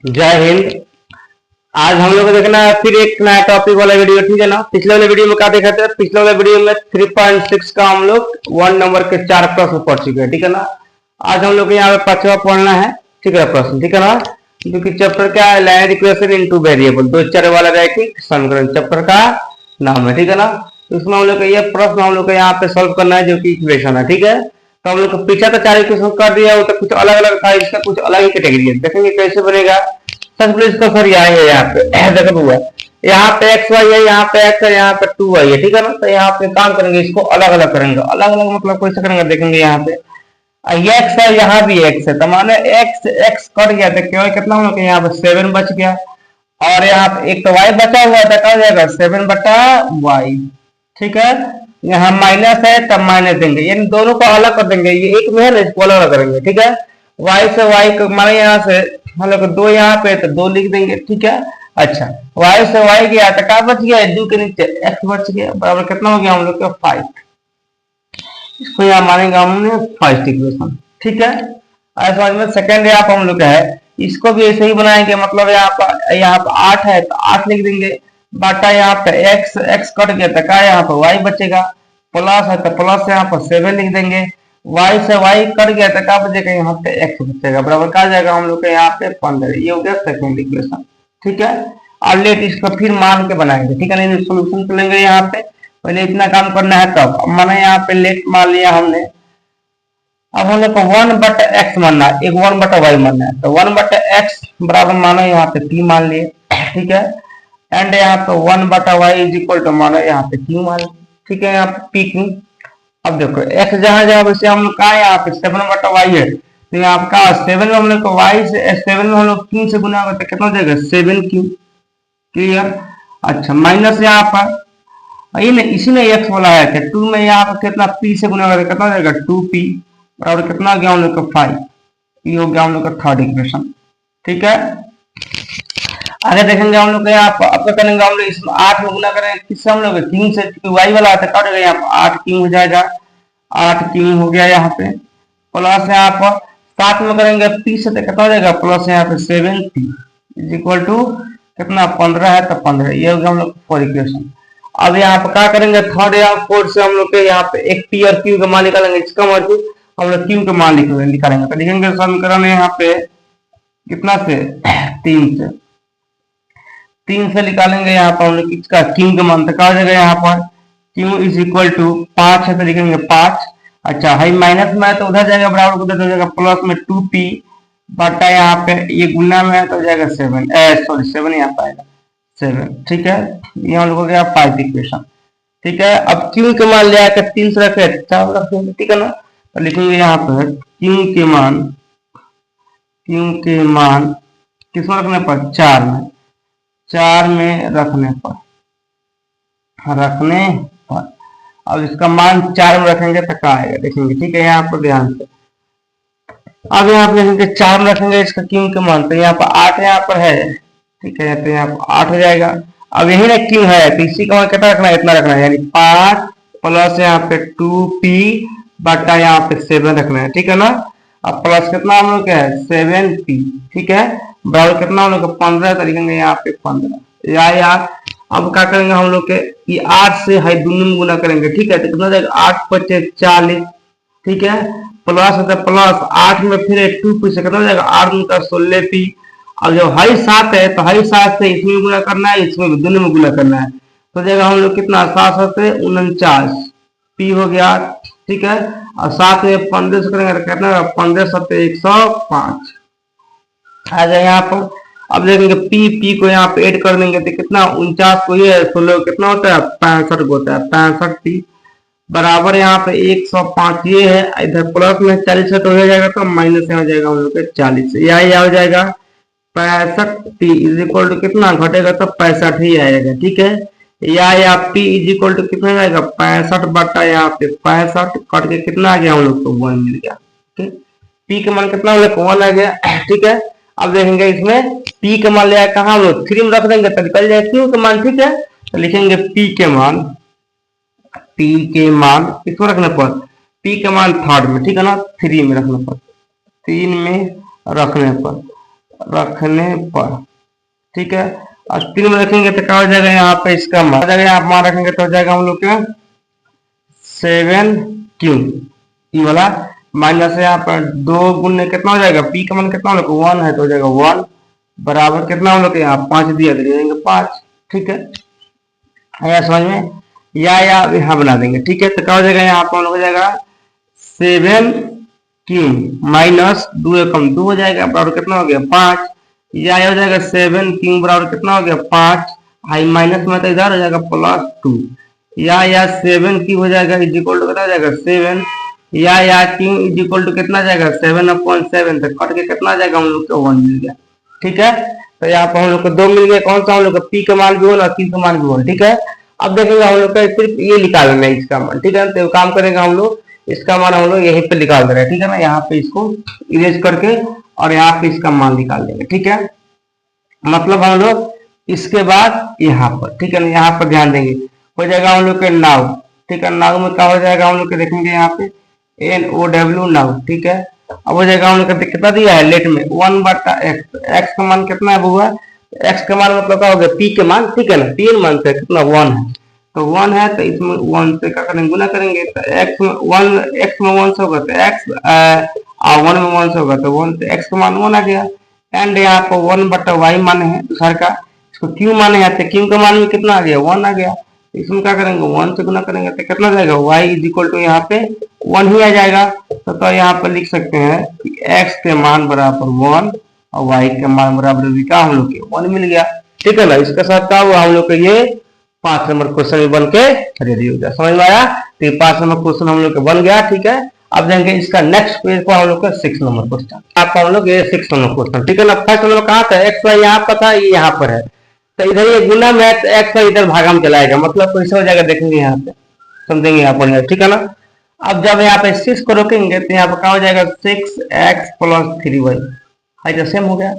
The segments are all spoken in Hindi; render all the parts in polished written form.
जय हिंद। आज हम लोग को देखना है फिर एक नया टॉपिक वाला वीडियो, ठीक है ना। पिछले वाले वीडियो में क्या देखा था? पिछले वाले वीडियो में 3.6 का हम लोग 1 नंबर के 4 प्रश्न पढ़ चुके हैं, ठीक है ना। आज हम लोग को यहाँ पे 5वां पढ़ना है, ठीक है, प्रश्न, ठीक है ना। क्योंकि चैप्टर क्या है? लाइन इक्वेशन इनटू वेरिएबल, दो चर वाला रैखिक समीकरण चैप्टर का नाम है, ठीक है ना। इसमें हम लोग को यह प्रश्न हम लोग को यहाँ पे सोल्व करना है, जो कि इक्वेशन है, ठीक है। तो हम लोग को पीछे तो 4 इक्वेशन कर दिया, वो तो कुछ अलग अलग था, इसका कुछ अलग ही कैटेगरी है। देखेंगे कैसे बनेगा। सबसे पहले इसको सर यहाँ है, यहाँ पे देखो हुआ, यहाँ पे एक्स वाई है, यहाँ पे एक्स है, यहाँ पे 2 वाई है, ठीक है ना। तो यहाँ पे काम करेंगे, इसको अलग अलग करेंगे। अलग अलग मतलब कैसे करेंगे देखेंगे। यहाँ पे एक्स है, यहाँ भी एक्स है, तो माने एक्स एक्स कट गया तो केवल कितना हम लोग यहाँ पे 7 बच गया। और यहाँ पे एक तो वाई बचा हुआ था, क्या हो जाएगा 7/वाई, ठीक है। यहाँ माइनस है तब माइनस देंगे, यानी दोनों को अलग कर देंगे। ये एक में है ना, इसको अलग अलग करेंगे, ठीक है। वाई से वाई को माने यहाँ से हम लोग 2 यहाँ पे तो 2 लिख देंगे, ठीक है। अच्छा, वाई से वाई गया तो क्या बच गया? 2 के नीचे एक्स बच गया, बराबर कितना हो गया हम लोग का 5। इसको यहाँ मानेंगे हमने फर्स्ट इक्वेशन, ठीक है। और समझ में सेकेंड यहाँ पर हम लोग का है, इसको भी ऐसे ही बनाएंगे। मतलब यहाँ पर 8 है तो 8 लिख देंगे, बाटा यहाँ पे एक्स एक्स कट गया तो क्या यहाँ पर वाई बचेगा। प्लस है तो प्लस यहाँ पर 7 लिख देंगे। वाई से वाई कट गया तो क्या बचेगा? यहाँ पे एक्स बचेगा, बराबर क्या जाएगा हम लोग के यहाँ पे 15। ये हो गया सेकेंड इक्वेशन, ठीक है। और लेट इसको फिर मान के बनाएंगे, ठीक है ना। सोल्यूशन कर लेंगे यहाँ पे, पहले इतना काम करना है तब। अब माना यहाँ पे लेट मान लिया हमने। अब हम लोग को 1/x मानना है, एक 1/y मानना है। तो 1/x बराबर मानो यहाँ पे p मान लिए, ठीक है। एंड यहाँ पे 1/y इज इक्वल टू मानो यहाँ पे q मान लिए, ठीक है। यहाँ पे p q। अब देखो x जहां जहां वैसे हम लोग का यहाँ पे 7/y है, तो यहाँ का 7 में हम लोग को y से 7 में हम लोग q से गुना करते कितना हो जाएगा? 7q, clear. अच्छा, माइनस यहाँ पर इसी में एक्स वाला है कि 2 में यहाँ पर कितना p से गुना करके कितना हो जाएगा? 2p, बराबर कितना हो गया हम लोग का 5। ये हो गया हम लोग का थर्ड इक्वेशन, ठीक है। आगे देखेंगे हम लोग यहाँ पर अब क्या करेंगे हम लोग, इसमें 8 में गुना करेंगे किससे? हम लोग किंग से, वाई वाला आता है, यहाँ पर 8 किंग हो जाएगा। 8 किंग हो गया यहाँ पे। प्लस यहाँ पर 7 में करेंगे p से तो कितना हो जाएगा? प्लस यहाँ पे 7p इज इक्वल टू कितना? 15 है तो 15। ये हो गया हम लोग फोर्थ इक्वेशन। अब यहाँ पे क्या करेंगे? थर्ड या फोर्थ से हम लोग के यहाँ पे एक p और q का मान निकालेंगे। इसका मतलब हम लोग q का मान निकालेंगे। तो लिखेंगे समीकरण यहाँ पे कितना से? 3 से निकालेंगे। यहाँ पर हम लोग इसका q का मान तो क्या हो जाएगा? यहाँ पर q इज इक्वल टू 5 है तो लिखेंगे 5। अच्छा, हाई माइनस में है तो उधर जाएगा, बराबर उधर हो जाएगा प्लस में 2p, बटा यहाँ पे ये गुना में है तो हो जाएगा 7 यहाँ पे आएगा 7, ठीक है। ये हम लोग हो गया 5 इक्वेशन, ठीक है। अब q के मान ले आकर 3 से रखे 4 रख देंगे, ठीक है ना। तो लिखेंगे यहाँ पर q के मान किसमें रखने पर? 4 में रखने पर अब इसका मान 4 में रखेंगे तो क्या आएगा देखेंगे, ठीक है। यहाँ पर ध्यान से अब यहाँ पर लिखेंगे 4 में रखेंगे इसका q के मान, तो यहाँ पर 8 यहाँ पर है, ठीक है। तो यहाँ पर 8 हो जाएगा। अब यही ना q है तो इसी का मान कितना रखना है? इतना रखना है, यानी 5 प्लस यहाँ पे 2p बटा यहाँ पे 7 रखना है, ठीक है ना। अब प्लस कितना हम लोग का है? 7p, ठीक है, बराबर कितना हम लोग का 15 तो लिखेंगे यहाँ पे 15 यार। अब क्या करेंगे हम लोग के? ये 8 से हाई दोनों में गुना करेंगे, ठीक है। तो कितना जाएगा? 8 × 5 = 40, ठीक है। प्लस है तो प्लस 8 में फिर 2p से कितना हो जाएगा? 8 × 16p। अब जब हाई 7 है तो हाई 7 से इसमें गुना करना है, इसमें दोनों में गुना करना है। तो जाएगा हम लोग कितना? 7 7 49 p हो गया, ठीक है। और 7 में 15 से करेंगे तो कितना? 15 7 105 आ जाए यहाँ पर। अब देखेंगे p को यहाँ पे ऐड कर देंगे तो कितना? 49 को ये 16 कितना होता है? 65 होता है, 65p बराबर यहाँ पे 105 ये है। इधर प्लस में 40 है तो हो जाएगा, तो माइनस यहाँ जाएगा हम लोग 40, यह हो जाएगा 65p इज इक्वल टू कितना? घटेगा तो 65 ही आएगा, ठीक है। या p इज इक्वल टू कितना जाएगा? 65 बटा यहाँ पे 65 कट के कितना आ गया हम लोग को? 1 मिल गया, ठीक। p का मान कितना हम लोग को? 1 आ गया, ठीक है। अब देखेंगे इसमें p का मान लिया कहाँ हम लोग? 3 में रख देंगे तो निकल जाएगा q का मान, ठीक है। तो लिखेंगे p के मान किसमें रखने पर? p के मान थर्ड में, ठीक है ना, 3 में रखने पर, 3 में रखने पर रखने पर, ठीक है। और स्पिन में रखेंगे तो क्या हो जाएगा यहाँ पे इसका मान हो जाएगा, यहाँ मान रखेंगे तो हो जाएगा हम लोग के 7 क्यू, ये वाला माइनस है यहाँ पर 2 गुने कितना हो जाएगा, पी का मान कितना हम लोग 1 है तो हो जाएगा 1 बराबर कितना हम लोग यहाँ 5 दिया तो देंगे 5, ठीक है। आया समझ में, या यहाँ बना देंगे, ठीक है। तो क्या हो जाएगा यहाँ पर हम लोग हो जाएगा 7 क्यू माइनस 2 एकम 2 हो जाएगा बराबर कितना हो गया 5, या हो जाएगा 7 क्यू बराबर कितना हो गया 5, आई माइनस में तो इधर हो जाएगा +2, या 7 क्यू हो जाएगा इज इक्वल टू कितना हो जाएगा 7, या क्यू इज इक्वल टू कितना जाएगा 7/7, तो कट के कितना जाएगा हम लोग को 1 मिल गया, ठीक है। तो यहाँ पर हम लोग को 2 मिल गया, कौन सा हम लोग को पी का मान भी 1 और क्यू का मान भी 1, ठीक है। अब देखेंगे हम लोग का सिर्फ ये निकालना है इसका मान, ठीक है। तो काम करेगा हम लोग इसका मान हम लोग यहीं पे निकाल दे रहे हैं, ठीक है ना। यहाँ पे इसको इरेज करके और यहाँ पे इसका मान निकाल देंगे, ठीक है। मतलब हम लोग इसके बाद यहाँ पर, ठीक है ना, यहाँ पर ध्यान देंगे हो जाएगा हम लोग के नाउ, ठीक है। नाउ में क्या हो जाएगा हम लोग के देखेंगे यहाँ पे NOW नाउ, ठीक है। अब हो जाएगा हम लोग का कितना दिया है लेट में 1/x, x का मान कितना है हुआ, x का मान मतलब क्या हो गया p के मान, ठीक है ना, 3 मान से कितना 1 है, तो 1 है तो इसमें 1 से क्या करेंगे गुना करेंगे, तो x में 1 से होगा तो x 1 में 1 से होगा तो 1, तो x का मान 1 आ गया। एंड यहाँ पर 1/y मान है दूसरा का, इसको q मान है तो q का मान में कितना आ गया 1 आ गया, तो इसमें क्या करेंगे 1 से गुना करेंगे तो कितना जाएगा y इज इक्वल टू यहाँ पे 1 ही आ जाएगा। तो यहाँ पर लिख सकते हैं कि x के मान बराबर 1 और y के मान बराबर भी क्या हम लोग के 1 मिल गया, ठीक है ना। इसके साथ क्या हुआ हम लोग को ये 5 नंबर क्वेश्चन बन के रेडी हो गया, समझ में आया। तो ये 5 नंबर क्वेश्चन हम लोग बन गया, ठीक है। अब देखेंगे इसका नेक्स्ट पेज पर हम लोग का 6 नंबर क्वेश्चन, आपका हम लोग ये 6 नंबर क्वेश्चन, ठीक है ना। फर्स्ट नंबर कहाँ था, एक्स वाई यहाँ पर था, ये यहाँ पर है, तो इधर ये गुना में है तो एक्स वाई इधर भागा में चलाएगा, मतलब कैसे हो जाएगा देखेंगे यहाँ पे, समझेंगे यहाँ पर, ठीक है ना। अब जब यहाँ पे 6 को रोकेंगे तो यहाँ पर क्या हो जाएगा 6x + 3y, हाई तो सेम हो गया,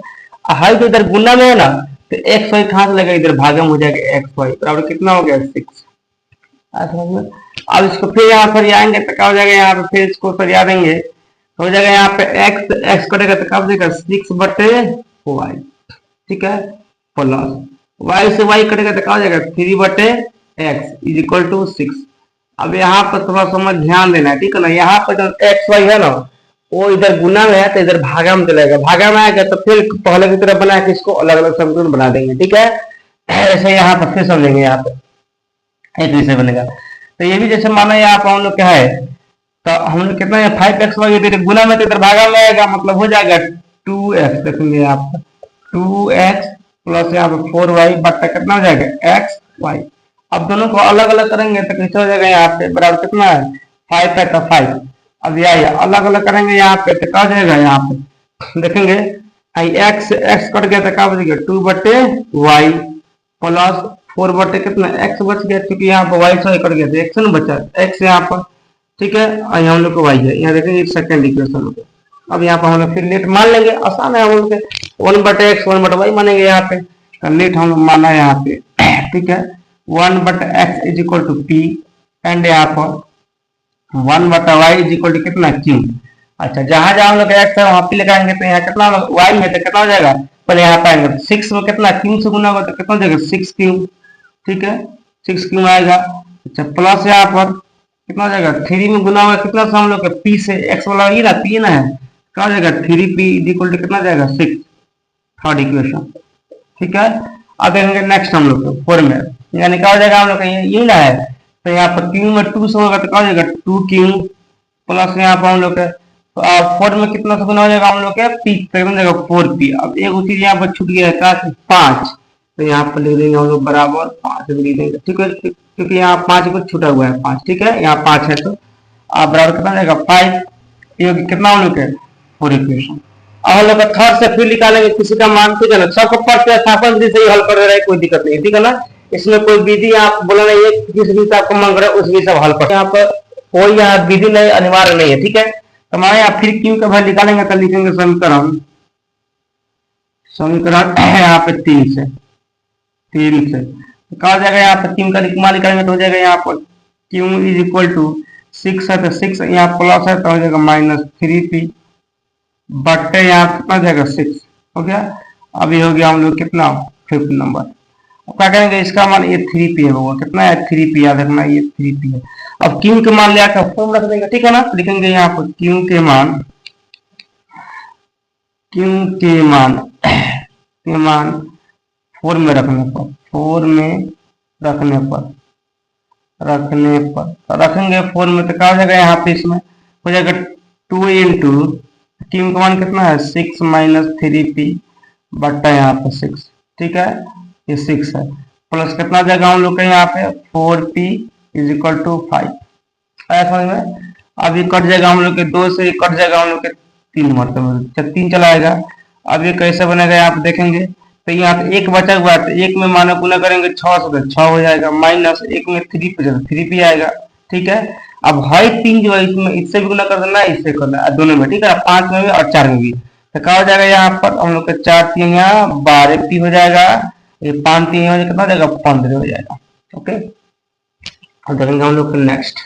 हाई तो इधर गुना में है ना, तो एक्स वाई कहाँ से लगेगा इधर भागम हो जाएगा एक्स वाई बराबर कितना हो गया 6। अब इसको फिर यहाँ पर आएंगे तो क्या हो जाएगा यहाँ पे, फिर इसको सरिया देंगे तो हो जाएगा यहाँ पे x करेगा तो क्या हो जाएगा 6/y, ठीक है, प्लस y से y करेगा तो क्या हो जाएगा 3/x इज इक्वल टू 6। अब यहाँ पर थोड़ा समझ ध्यान देना है, ठीक है ना। यहाँ पर जो एक्स वाई है ना वो इधर गुना में है तो इधर भागा में चलेगा, भागा में आएगा तो फिर पहले की तरफ बना के इसको अलग अलग समीकरण बना देंगे, ठीक है। ऐसे यहाँ पर फिर समझेंगे, यहाँ पे एक विषय बनेगा। तो ये भी जैसे माना यहाँ पर हम लोग क्या है, तो हम लोग कितना है 5x इधर गुना में तो इधर भागा में आएगा, मतलब हो जाएगा 2x, देखेंगे यहाँ पर 2x प्लस यहाँ पर 4y बट्टा कितना हो जाएगा xy। अब दोनों को अलग अलग करेंगे तो कैसे हो जाएगा यहाँ पे बराबर कितना है 5 है तो 5। अब यह अलग अलग करेंगे यहाँ पे तो क्या हो जाएगा, यहाँ पे देखेंगे x कट गया तो क्या बचेगा 2/y प्लस 4 कितना x बच गया, क्योंकि यहाँ पर y से कट गया तो x न बचा x यहाँ पर, ठीक है। और हम लोग को y है, यहाँ देखेंगे सेकंड इक्वेशन पे। अब यहाँ पर हम लोग फिर लेट मान लेंगे, आसान है, हम लोग 1/x 1/y मानेंगे यहाँ पे, तो लेट हम लोग माना है यहाँ पे, ठीक है। 1/x is equal to p and यहाँ पर 1/y इज इक्वल टू कितना q। अच्छा, जहां जहां हम लोग x है वहां p लगाएंगे तो यहाँ कितना y में तो कितना हो जाएगा, पहले यहाँ पे आएंगे 6 में कितना q से गुना होगा तो कितना हो जाएगा 6q, ठीक है, 6q आएगा। अच्छा, प्लस यहाँ पर कितना हो जाएगा 3 में गुना होगा कितना से हम लोग p से, x वाला ये ना p ना है, क्या हो जाएगा 3p इज इक्वल टू कितना जाएगा 6, थर्ड इक्वेशन, ठीक है। अब देखेंगे नेक्स्ट हम लोग 4 में, यानी क्या हो जाएगा हम लोग का ये ना है, तो यहाँ पर q में 2 से होगा तो क्या हो जाएगा 2q प्लस यहाँ पर हम लोग 4 में कितना से गुना हो जाएगा हम लोग के p तो बन जाएगा 4p। अब एक चीज यहाँ पर छूट गया है 5, तो यहाँ पर लिख देंगे हम लोग बराबर 5 लिख देंगे, ठीक है, क्योंकि यहाँ 5 को छूटा हुआ है 5, ठीक है, यहाँ 5 है तो आप बराबर कितना जाएगा 5, ये कितना हम लोग है 4 इक्वेशन। अब हम लोग थर्ड से फिर निकालेंगे किसी का मान, ठीक है ना। सबको प्रतिस्थापन विधि से ही हल कर रहे हैं, कोई दिक्कत नहीं, ठीक है ना। इसमें कोई विधि आप बोला नहीं है, जिस विधि से आपको मन करे उस विधि से हल कर, यहाँ पर कोई यहाँ विधि नहीं अनिवार्य नहीं है, ठीक है। तो हमारे यहाँ फिर क्यू का भाई निकालेंगे तो लिखेंगे समीकरण यहाँ पे 3 से तो क्या हो जाएगा यहाँ पर 3 का इस्तेमाल करेंगे तो हो जाएगा यहाँ पर क्यू इज इक्वल टू 6 है तो 6 यहाँ प्लस है तो हो जाएगा -3p बट्टे यहाँ कितना जाएगा 6, हो गया। अभी हो गया हम लोग कितना 5th नंबर। अब क्या करेंगे, इसका मान ये 3p होगा, कितना है 3p, याद रखना ये 3p है। अब क्यू के मान ले आकर फॉर्म रख देंगे, ठीक है ना। लिखेंगे यहाँ पर क्यू के मान, क्यू के मान 4 में रखने पर, 4 में रखने पर रखेंगे 4 में तो क्या हो जाएगा, यहाँ पे इसमें हो जाएगा 2 इंटू क्यू का मान कितना है 6 माइनस 3p बट्टा यहाँ पे 6, ठीक है, ये 6 है, प्लस कितना जाएगा हम लोग का यहाँ पे 4p इज इक्वल टू 5। आया समझ में। अभी कट जाएगा हम लोग के 2 से कट जाएगा हम लोग के 3 मतलब जब 3 चला आएगा। अब ये कैसे बनेगा आप देखेंगे, तो यहाँ पे एक बचा हुआ है, तो एक में माना गुना करेंगे 6 से, 6 हो जाएगा, माइनस एक में 3 पे 3p आएगा, ठीक है। अब है 3 जो है इसमें, इससे भी गुना कर देना है, इससे करना है दोनों में, ठीक है, 5 में भी और 4 में भी। तो क्या हो जाएगा यहाँ पर हम लोग का 4 3 यहाँ 12p हो जाएगा, ये 5 3 हो जाएगा, कितना हो जाएगा 15 हो जाएगा। ओके, अब देखेंगे हम लोग नेक्स्ट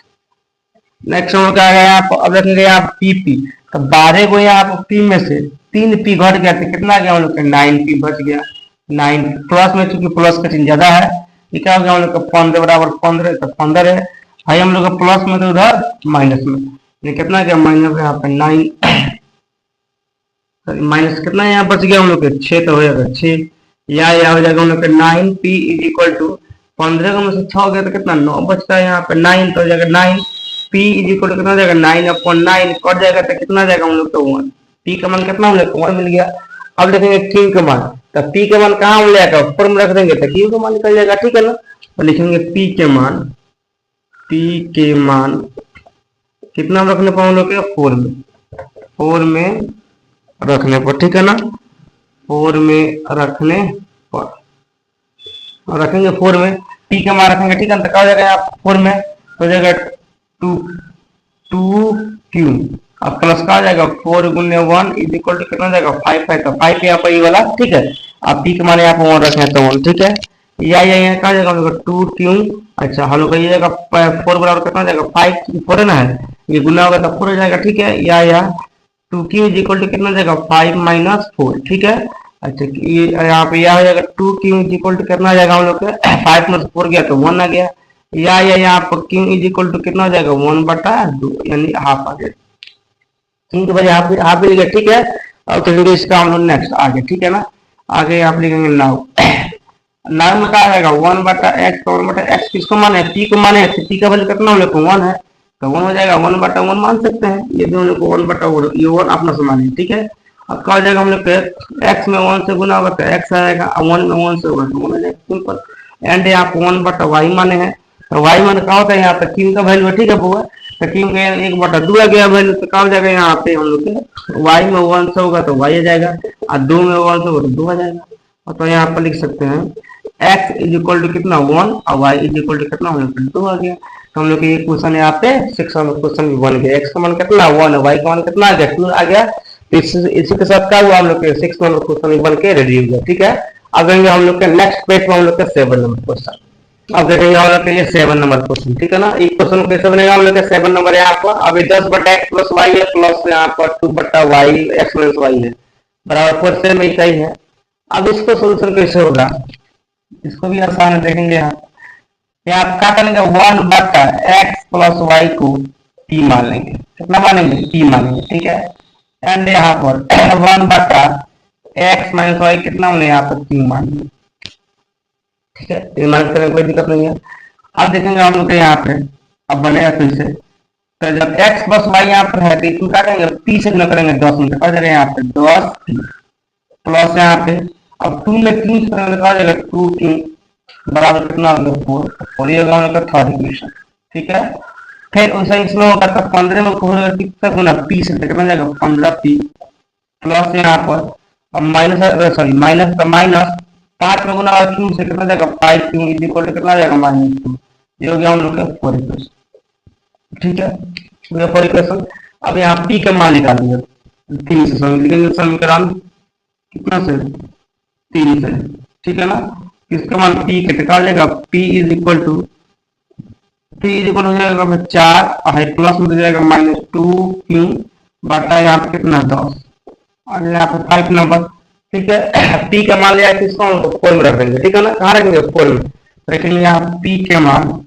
हम लोग क्या आ गया यहाँ पर। अब देखेंगे यहाँ pp, तो 12 को यहाँ पर p में से 3p घट गया, तो कितना आ गया हम लोग का 9p बच गया। 9 प्लस में, चूंकि प्लस का चिन्ह ज्यादा है, ये क्या हो गया हम लोग का 15 बराबर 15, तो 15 है भाई हम लोग का प्लस में, तो उधर माइनस में, ये कितना गया माइनस यहाँ पे 9 माइनस कितना यहाँ बच गया हम लोग के 6, तो हो जाएगा 6, या हो जाएगा हम लोग का 9p इज इक्वल टू 15 का में से 6 हो गया, तो कितना 9 बचता है यहाँ पे 9, तो हो जाएगा 9p इज इक्वल टू कितना हो जाएगा 9/9, कट जाएगा तो कितना जाएगा हम लोग का 1, p का मान कितना हम लोग को 1 मिल गया। अब देखेंगे q का मान, तो p का मान कहाँ हम ले आएगा ऊपर में रख देंगे, तो q का मान निकल जाएगा, ठीक है ना। तो लिखेंगे p के मान कितना रखने पर हम लोग के 4 में रखने पर, ठीक है ना, 4 में रखने पर रखेंगे 4 में p का मान रखेंगे, ठीक है, तो क्या हो जाएगा यहाँ 4 में हो जाएगा 2q, अब प्लस का आ जाएगा 4 गुने 1 इज इक्वल टू कितना हो जाएगा 5 है, तो 5 यहाँ पर ये वाला, ठीक है। अब p का मान यहाँ पर 1 रखे हैं तो 1, ठीक है, या यहाँ क्या हो जाएगा हम लोग 2q, अच्छा हम लोग का ये जाएगा 4 बराबर कितना हो जाएगा 5, 4 है ना, है ये गुना होगा तो 4 हो जाएगा, ठीक है, या 2q इज इक्वल टू कितना जाएगा 5 माइनस 4, ठीक है। अच्छा ये यहाँ पे यह हो जाएगा 2q इज इक्वल टू कितना आ जाएगा हम लोग का 5 में 4 गया तो 1 आ गया, या यहाँ पर q इज इक्वल टू कितना हो जाएगा 1/2, यानी हाफ आ गया, ठीक है भाई, हाफ मिल गया, ठीक है। अब करेंगे इसका हम लोग नेक्स्ट आगे, ठीक है ना। आगे आप लिखेंगे नाउ में क्या आएगा 1/x, 1/x किसको माने p को माने, p का वैल्यू कितना हम लोग को 1 है, तो 1 हो जाएगा, 1/1 मान सकते हैं, ये दोनों को 1/1 ये 1 अपना से मानिए, ठीक है। अब क्या हो जाएगा हम लोग के x में 1 से गुना होगा तो x आएगा, 1 में 1 से होगा तो 1 हो जाएगा, सिंपल। एंड यहाँ पे 1/y माने हैं, तो y माने क्या होता है यहाँ पे q का वैल्यू है, ठीक है बुआ, तो q का 1/2 आ गया वैल्यू, तो क्या हो जाएगा यहाँ पे हम लोग के y में 1 से होगा तो y आ जाएगा, और 2 में 1 से होगा तो 2 आ जाएगा। और तो यहाँ पर लिख सकते हैं x इज इक्वल टू कितना 1 और y इज इक्वल टू कितना हम लोग 2 आ गया। तो हम लोग ये क्वेश्चन यहाँ पे 6 नंबर क्वेश्चन बन गया, x का मान कितना 1 है, y का मान कितना आ गया 2 आ गया। इसी के साथ क्या हुआ हम लोग के 6 नंबर क्वेश्चन बन के रेडी हो गया, ठीक है। अब देखेंगे हम लोग के नेक्स्ट पेज में हम लोग के 7 नंबर क्वेश्चन। अब देखेंगे हम लोग के ये 7 नंबर क्वेश्चन, ठीक है ना। एक क्वेश्चन कैसे बनेगा हम लोग का 7 नंबर यहाँ पर अभी 10/x प्लस y है, प्लस यहाँ पर 2/y एक्सपोनेंस y है बराबर 4 से में सही है। अब इसको सोल्यूशन कैसे होगा, इसको भी आसान है, देखेंगे यहाँ क्या करेंगे 1/x प्लस y को p मान लेंगे, कितना मानेंगे p मानेंगे, ठीक है। एंड यहाँ पर 1/x माइनस y कितना होने यहाँ पर p मानेंगे, ठीक है, ये मान करने कोई दिक्कत नहीं है। अब देखेंगे हम लोग यहाँ पे अब बनेगा फिर से, तो जब x प्लस y यहाँ पर है तो इसमें क्या करेंगे p से गुना करेंगे 10 में, क्या जाएगा यहाँ पे 10p प्लस यहाँ पे अब 2 में 3 से कहा जाएगा 2q बराबर कितना होगा 4, और ये होगा हम लोग का थर्ड इक्वेशन, ठीक है। फिर उसे इसमें होगा तो 15 में होगा कितना गुना p से कितना जाएगा 15p प्लस यहाँ पर अब माइनस सॉरी माइनस का माइनस 5 में गुना और q से कितना जाएगा 5q इज इक्वल टू कितना जाएगा -2, ये हो गया हम लोग का 4 इक्वेशन, ठीक है, ये 4 इक्वेशन। अब यहाँ p का मान निकालेंगे 3 से लिखेंगे समीकरण कितना से 3 से, ठीक है ना। इसका मान p कितना जाएगा p इज इक्वल टू हो जाएगा 4 और प्लस में हो जाएगा -2q बटा यहाँ पे कितना 10 और यहाँ पे 5 नंबर ठीक है। पी का मान लिया किसको, हम लोग 4 में रख देंगे, ठीक है ना। कहाँ रखेंगे, 4 में रखेंगे। यहाँ पी के मान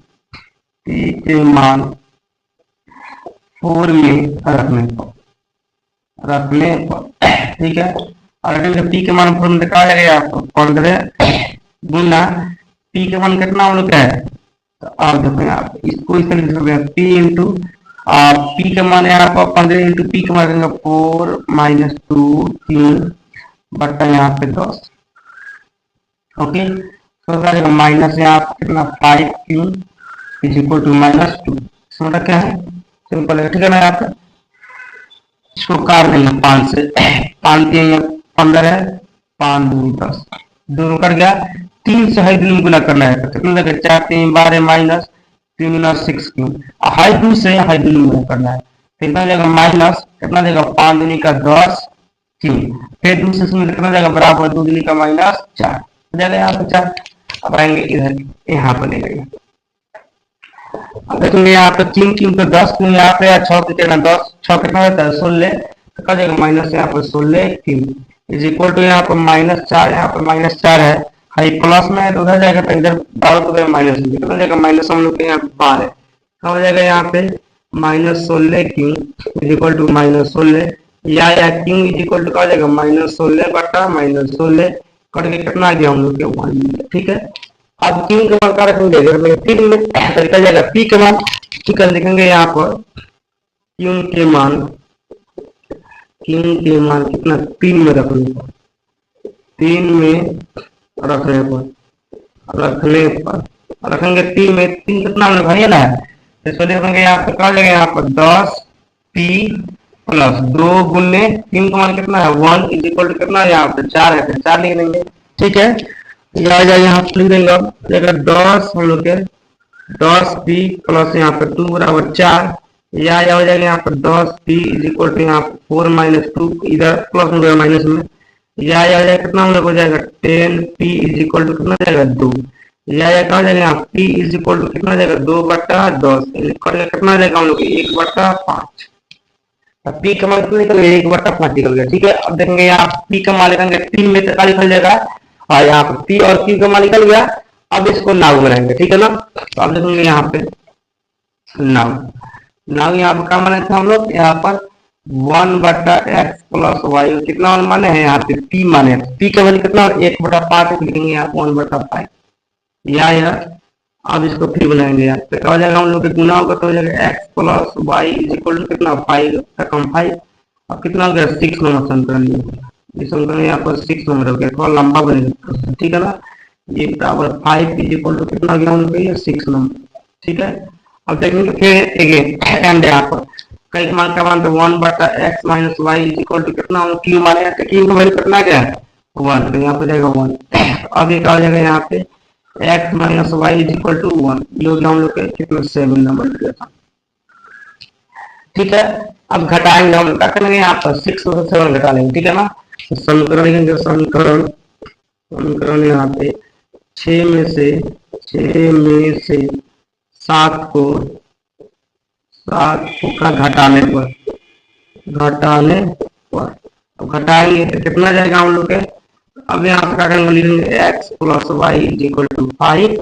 4 में रखने पर ठीक है। और रखेंगे पी के मान 4 में कहा जाएगा आपको 15 गुना पी के मान कितना हम लोग का है, तो आप देखो आप इसको इस तरीके से पी इंटू पी का मान यहाँ पर 15 इंटू पी का मान 4 माइनस 2 3 बटा यहाँ पे 10। ओके, तो माइनस यहाँ पे कितना 5 q is equal to minus 2। समझ क्या है, सिंपल है, ठीक है ना। यहाँ पे इसको काट देंगे 5 से, 5 3 15 है, 5 2 10, दोनों कट गया। 3 से हाई 2 गुना करना है, तो कितना लगे 4 3 12 माइनस 3 गुना 6 क्यू, हाई 2 से हाई 2 गुना करना है, कितना देगा माइनस कितना देगा 5 दूनी का 10 3, फिर दूसरे से कितना देगा बराबर 2 दूनी का माइनस 4 हो जाएगा यहाँ पे 4। अब आएंगे इधर यहाँ पर ले लेंगे, अब देखेंगे यहाँ पे 3 क्यू तो 10 क्यू यहाँ पे 6 कितना 10 6 कितना रहता है 16, तो क्या जाएगा माइनस यहाँ पर 16 क्यू इज इक्वल टू यहाँ पर माइनस 4, यहाँ पर माइनस 4 है, हाई प्लस में है तो उधर जाएगा, तो इधर 12 तो माइनस में कितना जाएगा माइनस, हम लोग के यहाँ 12 क्या हो जाएगा यहाँ पे minus 16 q is equal to minus 16, या क्यू इज इक्वल टू क्या हो जाएगा माइनस 16 बटा माइनस 16 कट के कितना आ गया हम लोग के 1, ठीक है। अब क्यू के मान का रखेंगे 3 में तरीका जाएगा पी के मान, ठीक है, लिखेंगे यहाँ पर क्यू के मान कितना 3 में रखने पर, 3 में रखने पर रखेंगे 3 में 3 कितना हम लोग है ना, इसको लिखेंगे यहाँ पर क्या जाएगा यहाँ पर 10 पी प्लस 2 गुने 3 का मान कितना है 1 इज इक्वल टू कितना यहाँ पे 4 है, 4 लिख देंगे, ठीक है। यहाँ लिख देंगे 10 हम लोग के 10 पी प्लस यहाँ पे 2 बराबर 4, या हो जाएगा यहाँ पर 10 पी इज इक्वल टू यहाँ पर 4 माइनस 2 इधर प्लस हो जाएगा माइनस में, या हो जाएगा कितना हम लोग हो जाएगा 10 पी इज इक्वल टू कितना जाएगा 2, या क्या हो जाएगा यहाँ पी इज इक्वल टू कितना जाएगा 2 बटा 10 कितना जाएगा हम लोग 1 बटा 5, पी का मान कितना निकल गया 1 बटा 5 निकल गया, ठीक है। अब देखेंगे यहाँ पी का मान लिखेंगे 3 में तो निकल जाएगा, और यहाँ पर पी और क्यू का मान निकल गया। अब इसको नाव में रहेंगे, ठीक है ना। तो अब देखेंगे यहाँ पे नाव यहाँ पर क्या माने थे हम लोग, यहाँ पर 1 बटा एक्स प्लस वाई कितना माने हैं यहाँ पे पी माने, पी का वैल्यू कितना 1 बटा 5 लिखेंगे यहाँ 1 बटा 5, या अब इसको फिर बनाएंगे यहाँ पे क्या हो जाएगा हम लोग के गुना होगा तो हो जाएगा x plus y is equal to कितना 5 कम 5, अब कितना हो गया 6 नंबर समीकरण, ये समीकरण यहाँ पर 6 नंबर हो गया, थोड़ा लंबा बनेगा, ठीक है ना। ये बराबर 5 इज इक्वल टू कितना हो गया हम लोग ये 6 नंबर, ठीक है। अब देखेंगे फिर एंड यहाँ पर कई मान का मान तो 1 बटा x minus y is equal to कितना हम क्यू माने, क्यू का वैल्यू कितना क्या है 1, तो यहाँ पे जाएगा 1। अब ये क्या हो जाएगा यहाँ पे x minus y is equal to 1, ये हो गया हम लोग के कितना 7 नंबर दिया था, ठीक है। अब घटाएंगे हम क्या करेंगे यहाँ पर 6 और 7 घटा लेंगे, ठीक है ना। तो समीकरण लिखेंगे समीकरण यहाँ पे 6 में से 7 को का घटाने पर अब घटाएंगे तो कितना जाएगा हम लोग के, अब यहाँ पे क्या करेंगे लिखेंगे x plus y is equal to 5,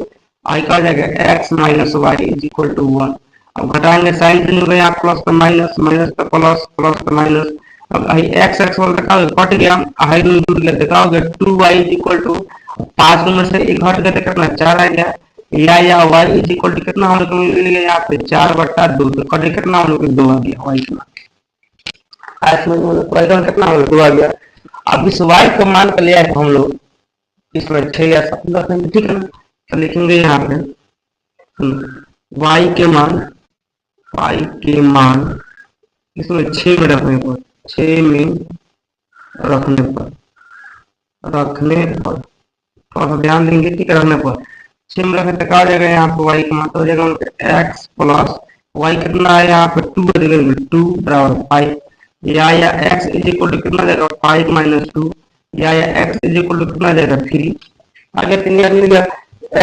आई का जाएगा x minus y is equal to 1, अब घटाएंगे साइन चिन्ह हो गया प्लस का माइनस, माइनस का प्लस, प्लस का माइनस, अब एक्स एक्स वाला देखा कट गया, हाई में टूट गया, देखा होगा 2y इज इक्वल टू 5 में से 1 घट गया तो कितना 4 आ गया, या y इज इक्वल टू कितना हम लोग मिल गया यहाँ पे 4 बटा 2, तो कट कितना हम लोग 2 आ गया, y कितना हम लोग 2 आ गया। अब इस y का मान कर लिया है हम लोग इसमें 6 या 7 रखेंगे, ठीक है ना। तो लिखेंगे यहाँ पे y के मान इसमें 6 में रखने पर 6 में रखने पर थोड़ा सा ध्यान देंगे, ठीक है, रखने पर 6 में रखने तक आ जाएगा यहाँ पे y का मान तो हो जाएगा x प्लस y कितना है यहाँ पे 2 देखेंगे 2 बराबर 5, या x इज इक्वल टू कितना जाएगा 5 माइनस 2, या x इज इक्वल टू कितना जाएगा 3, आगे 3 मिल गया,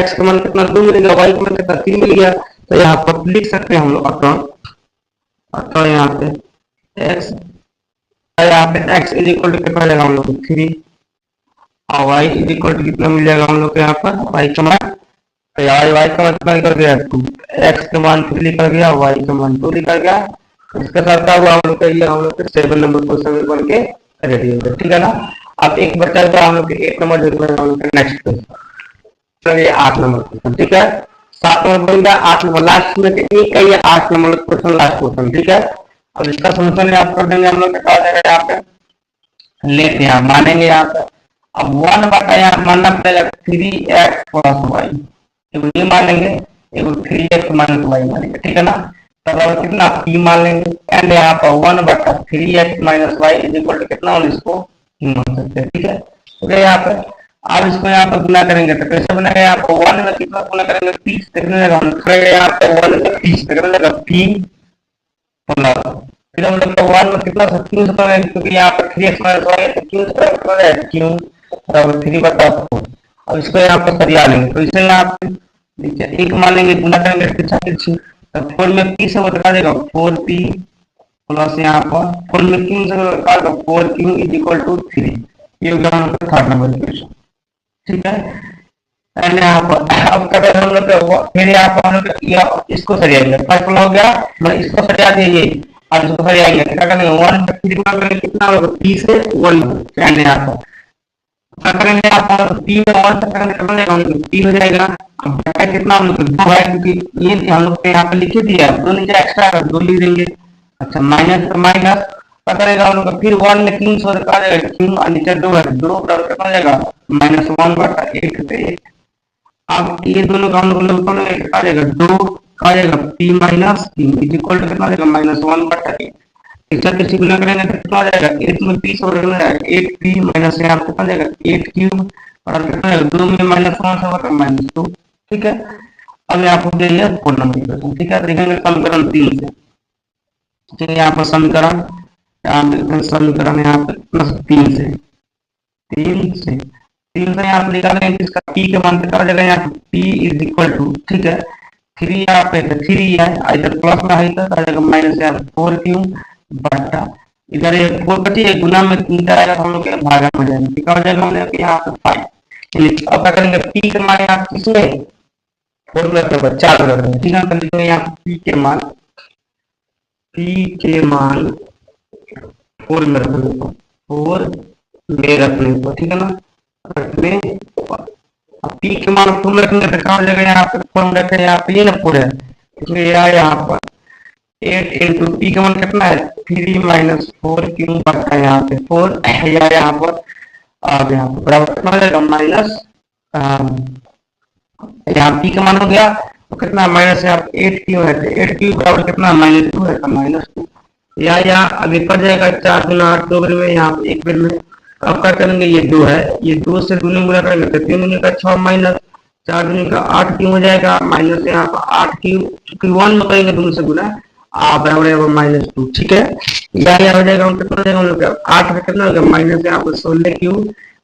x का मान कितना 2 मिलेगा, y का मान कितना 3 मिल गया, तो यहाँ पर लिख सकते हैं हम लोग अतः यहाँ पे x इज इक्वल टू कितना जाएगा हम लोग 3, और वाई इज इक्वल टू कितना मिल जाएगा हम लोग को यहाँ पर वाई का मान, वाई वाई का मान कितना निकल गया 2, एक्स का मान 3 निकल गया, वाई का मान 2 निकल गया। इसके साथ क्या हुआ हम लोग का, ये हम लोग के 7 नंबर क्वेश्चन बन के रेडी हो गया, ठीक है ना। अब एक बच्चा का हम लोग के 8 नंबर देख रहे हैं हम लोग का नेक्स्ट क्वेश्चन, ये 8 नंबर क्वेश्चन, ठीक है। 7 नंबर बन गया, 8 नंबर लास्ट में एक का ये 8 नंबर क्वेश्चन लास्ट क्वेश्चन, ठीक है। अब इसका सोल्यूशन आप कर देंगे हम लोग क्या हो जाएगा यहाँ पे, लेते हैं मानेंगे यहाँ पे। अब 1 बटा यहाँ मानना पड़ेगा 3x प्लस वाई, एगो ये मान लेंगे, एगो 3x माइनस वाई मानेंगे, ठीक है ना। तब अब कितना p मान लेंगे, एंड यहाँ पर 1 बटा 3x minus y is equal to कितना, हम इसको मान सकते हैं, ठीक है। तो यहाँ पे अब इसको यहाँ पर गुना करेंगे तो कैसे बनेगा, यहाँ पर 1 में कितना गुना करेंगे 30 कितने लगा, यहाँ पे 1 में 30 कितने लगा p प्लस, फिर हम लोग 1 में कितना 3 से, क्योंकि यहाँ पर 3x माइनस वाई है तो क्यों से कितना है क्यों, बराबर 3 बटा 4। अब इसको यहाँ पर सरिया लेंगे, तो इसे यहाँ पे नीचे 1 मान लेंगे, गुना करेंगे पीछा पीछे, तो 4 में p से बता देगा 4p प्लस यहाँ पर 4 में q से बता देगा 4q इज इक्वल टू 3। ये हो गया हम लोग थर्ड नंबर इक्वेशन, ठीक है। एंड यहाँ पर अब क्या करें हम लोग, फिर यहाँ पर हम लोग इसको सरियाएंगे, फर्स्ट हो गया मतलब इसको सरिया देंगे और इसको सरियाएंगे, क्या करेंगे 1 में 3 गुना करेंगे कितना होगा p से 1, एंड यहाँ पर क्या करेंगे आप p में 1 तक करेंगे कितना जाएगा हम लोग p हो जाएगा। अब बटा कितना हम लोग 2 है, क्योंकि ये हम लोग यहाँ पे लिखे दिया है, 2 नीचे एक्स्ट्रा है 2 लिख देंगे। अच्छा माइनस तो माइनस क्या करेगा हम लोग, फिर 1 में 3 से कहा जाएगा 3 और नीचे 2 है, 2 बराबर कितना जाएगा -1 बटा 1 पे 1। अब ये दोनों का हम लोग कहा जाएगा 2 कहा जाएगा p minus 3 is equal to कितना जाएगा -1 बटा 1। इसका किसी गुना करेंगे तो कितना जाएगा 8 में p से बटा 8p माइनस यहाँ कितना जाएगा 8 क्यूब और कितना जाएगा 2 में -1 से बटा -2, ठीक है। अब यहाँ पर दे दिया 4 नंबर इक्वेशन, ठीक है। देखेंगे समीकरण 3 से, ठीक है। यहाँ पर समीकरण यहाँ पे 3 से 3 से यहाँ पे निकालेंगे इसका p के मान कितना जाएगा, यहाँ पे p इज इक्वल टू, ठीक है 3 यहाँ पे 3 है इधर प्लस में है तो आ जाएगा माइनस यहाँ 4q बटा इधर ये 4 बटी है गुना में 3 आएगा तो हम लोग के भागा में जाएगा, ठीक हो जाएगा हम लोग यहाँ पे 5। अब क्या करेंगे p के मान यहाँ किसमें 4 में तो 4 कर देंगे, ठीक है। तो लिखेंगे यहाँ p के मान 4 में रखने को 4 में रखने को, ठीक है ना, रखने अब p के मान 4 में रखेंगे तो क्या हो जाएगा, यहाँ पे 4 में रखें यहाँ पे ये ना 4 है इसलिए यहाँ पर 8 इंटू p का मान कितना है 3 माइनस 4q बटा यहाँ पे 4 या यहाँ पर अब यहाँ पर बराबर कितना हो जाएगा माइनस यहाँ p का मान हो गया तो कितना माइनस यहाँ 8q है तो 8q बराबर कितना -2 है -2 या यहाँ अभी पड़ जाएगा 4 गुना 8 2 में यहाँ पे 1 में। अब क्या करेंगे ये 2 है ये 2 से 2 गुना करेंगे तो 3 गुने का 6 माइनस 4 गुने का 8 क्यों हो जाएगा माइनस यहाँ पर 8 क्यों क्योंकि 1 में करेंगे 2 से गुना बराबर है -2, ठीक है। यहाँ हो जाएगा कितना हो जाएगा 8 में कितना हो गया माइनस यहाँ पर 16 क्यों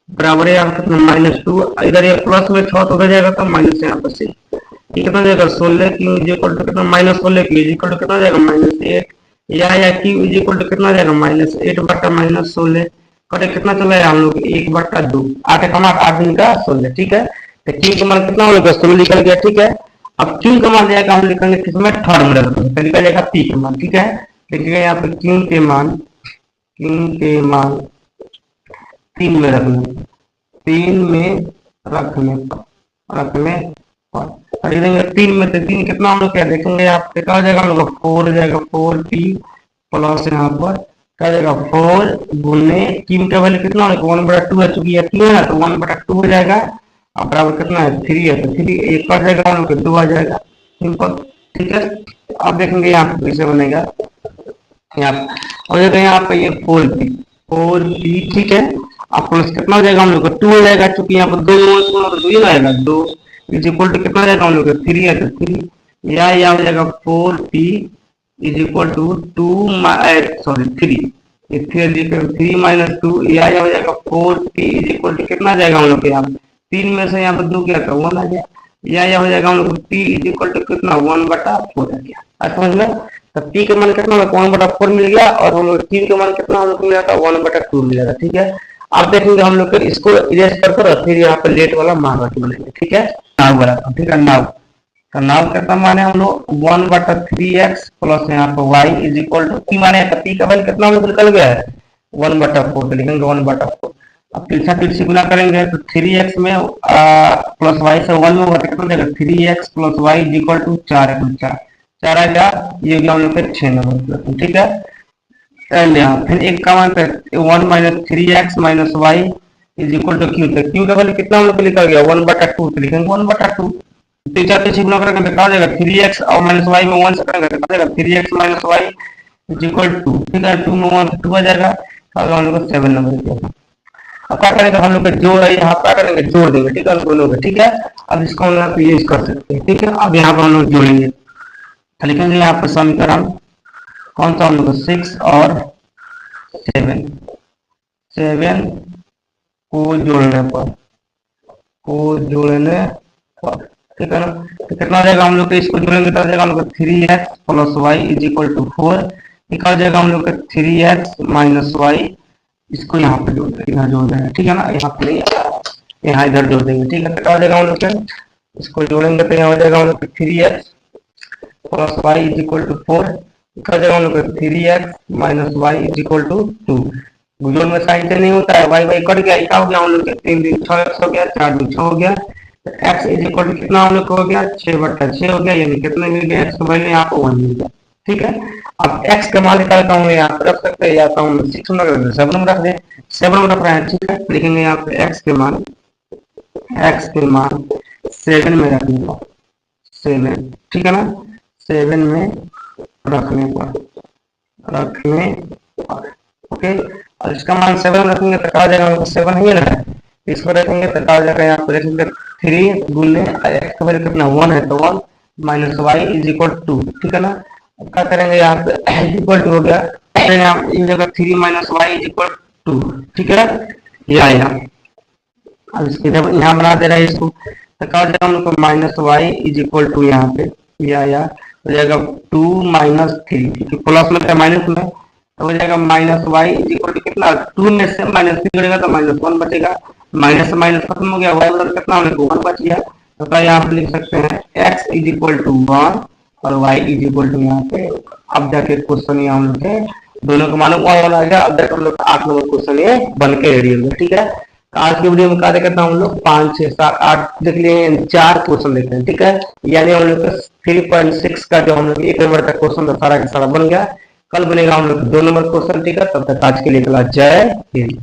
बराबर है यहाँ पर कितना -2 इधर ये प्लस में 6 तो हो जाएगा तो माइनस यहाँ पर से ये कितना हो जाएगा 16 क्यों इज इक्वल टू कितना -16 क्यों इज इक्वल टू कितना हो जाएगा -8 या क्यू इज इक्वल टू कितना हो जाएगा -8 बटा -16 कटे कितना चला है हम लोग 1 बटा 2 8 का मान 8 दिन का 16, ठीक है। तो क्यू का मान कितना हम लोग 16 निकल गया, ठीक है। अब क्यू का मान जाएगा हम लिखेंगे किसमें थर्ड में रखेंगे तो निकल जाएगा पी का मान, ठीक है। देखिएगा यहाँ पे क्यू के मान 3 में रखना 3 में रखने देंगे 3 में तो 3 कितना हम लोग क्या देखेंगे यहाँ पे क्या हो जाएगा हम लोग 4 हो जाएगा 4p प्लस यहाँ पर क्या हो जाएगा 4 गुने क्यू का वैल्यू कितना होगा 1 बटा 2 है चूंकि ये क्यू है तो 1 बटा 2 हो जाएगा और बराबर कितना है 3 है तो 3 एक आ जाएगा हम लोग 2 आ जाएगा सिंपल, ठीक है। अब देखेंगे यहाँ पे कैसे बनेगा यहाँ और देखो यहाँ पे ये 4p ठीक है। अब प्लस कितना हो जाएगा हम लोग 2 हो जाएगा चूंकि यहाँ पर 2 ही आएगा 2 इज इक्वल टू कितना जाएगा हम लोग 3 है तो 3 या हो जाएगा 4p is equal to 3 minus 2 या हो जाएगा 4p इज इक्वल टू कितना जाएगा हम लोग यहाँ 3 में से यहाँ पर 2 क्या था 1 आ गया या हो जाएगा हम लोग p इज इक्वल टू कितना 1 बटा 4 आ गया, समझ में। तो p का मान कितना 1 बटा 4 मिल गया और हम लोग q का मान कितना हम लोग मिला था 1 बटा 2 मिला था, ठीक है। अब देखेंगे हम लोग इसको इरेज कर फिर यहाँ पे लेट वाला मान रख बोलेंगे, ठीक है। नाउ बनाता हूँ, ठीक है। नाउ तो नाउ कितना माने हम लोग 1/3x प्लस यहाँ पे y is equal to P माने पी का वैल्यू कितना हम लोग निकल गया है 1/4, तो लिखेंगे 1/4। अब तिरछा तिरछी गुना करेंगे तो 3x में प्लस y से 1 में होगा कितना देगा 3x plus y is equal to 4 4 आ गया, ये हो गया हम लोग के 6 नंबर, ठीक है। एंड यहाँ फिर एक का मान 1 minus 3x minus y is equal to q, तो क्यू का वैल्यू कितना हम लोग को निकल गया 1/2, तो लिखेंगे 1/2। तीसरा तिरछी गुना करेंगे तो क्या हो जाएगा 3x और माइनस y में 1 से करेंगे तो क्या जाएगा 3x minus y is equal to, ठीक है। 2 में 1 2 आ जाएगा, तो हम लोग को 7 नंबर दिया। अब क्या करेंगे हम लोग जोड़ है, यहाँ क्या करेंगे जोड़ देंगे, ठीक है, दोनों को, ठीक है। अब इसको हम लोग यूज कर सकते हैं, ठीक है। अब यहाँ पर हम लोग जोड़ेंगे तो लिखेंगे यहाँ पर समीकरण कौन सा हम लोग 6 और 7 को जोड़ने पर, ठीक है ना। तो कितना हो जाएगा हम लोग इसको जोड़ेंगे तो जाएगा हम लोग 3x plus y is equal to 4, एक हो जाएगा हम लोग 3x माइनस y, इसको यहाँ पे जोड़ देंगे, यहाँ जोड़ देंगे, ठीक है ना। यहाँ पे यहाँ इधर जोड़ देंगे, ठीक है। तो क्या हो जाएगा हम लोग इसको जोड़ेंगे तो यहाँ हो जाएगा हम लोग 3x plus y is equal to 4, एक हो जाएगा हम लोग 3x minus y is equal to 2। जोड़ में साइन से नहीं होता है, y कट गया, क्या हो गया हम लोग 3 दिन 6 हो गया, 4 दिन 6 हो गया, x इज इक्वल टू कितना हम लोग को हो गया 6/6 हो गया, यानी कितना मिल गया x का वैल्यू यहाँ पे 1 मिल गया, ठीक है। अब x का मान निकालता हूँ यहाँ पे रख सकते हैं, या तो हम 6 में रख दें 7 में रख दें, 7 में रख रहे हैं, ठीक है। लिखेंगे यहाँ पे x के मान 7 में रख दूंगा 7, ठीक है ना। 7 में रखने पर ओके, और इसका मान 7 रखेंगे तो क्या हो जाएगा 7 ही ना, इसको रखेंगे तो क्या हो जाएगा यहाँ पे रखेंगे 3 गुने x का वैल्यू कितना 1 है तो 1 minus y is equal to, ठीक है ना। अब क्या करेंगे यहाँ पे इक्वल टू हो गया, इन जगह 3 minus y is equal to, ठीक है, ये आया। अब इसके यहाँ बना दे रहा है इसको, तो क्या हो जाएगा हम लोग को minus y is equal to यहाँ पे ये आया, हो जाएगा 2 माइनस 3, क्योंकि प्लस में माइनस में तो हो जाएगा minus y is equal to कितना 2 में से माइनस 3 जोड़ेगा तो माइनस 1 बचेगा, माइनस से माइनस खत्म हो गया, y बराबर कितना हम लोग 1 बच गया। तो क्या यहाँ पे लिख सकते हैं x इज इक्वल टू 1 और y इज इक्वल टू यहाँ पे, अब जाके क्वेश्चन ये हम लोग के दोनों को मालूम कौन आ गया। अब जाके हम लोग 8 नंबर क्वेश्चन ये बन के रेडी हो गया, ठीक है। तो आज की वीडियो में क्या देखते हैं हम लोग 5 6 7 8 देख लिए, 4 क्वेश्चन देखते हैं, ठीक है। यानी हम लोग 3.6 का जो हम लोग 1 नंबर का क्वेश्चन था सारा का सारा बन गया। कल बनेगा हम लोग 2 नंबर क्वेश्चन, ठीक है। तब तक आज के लिए जय हिंद।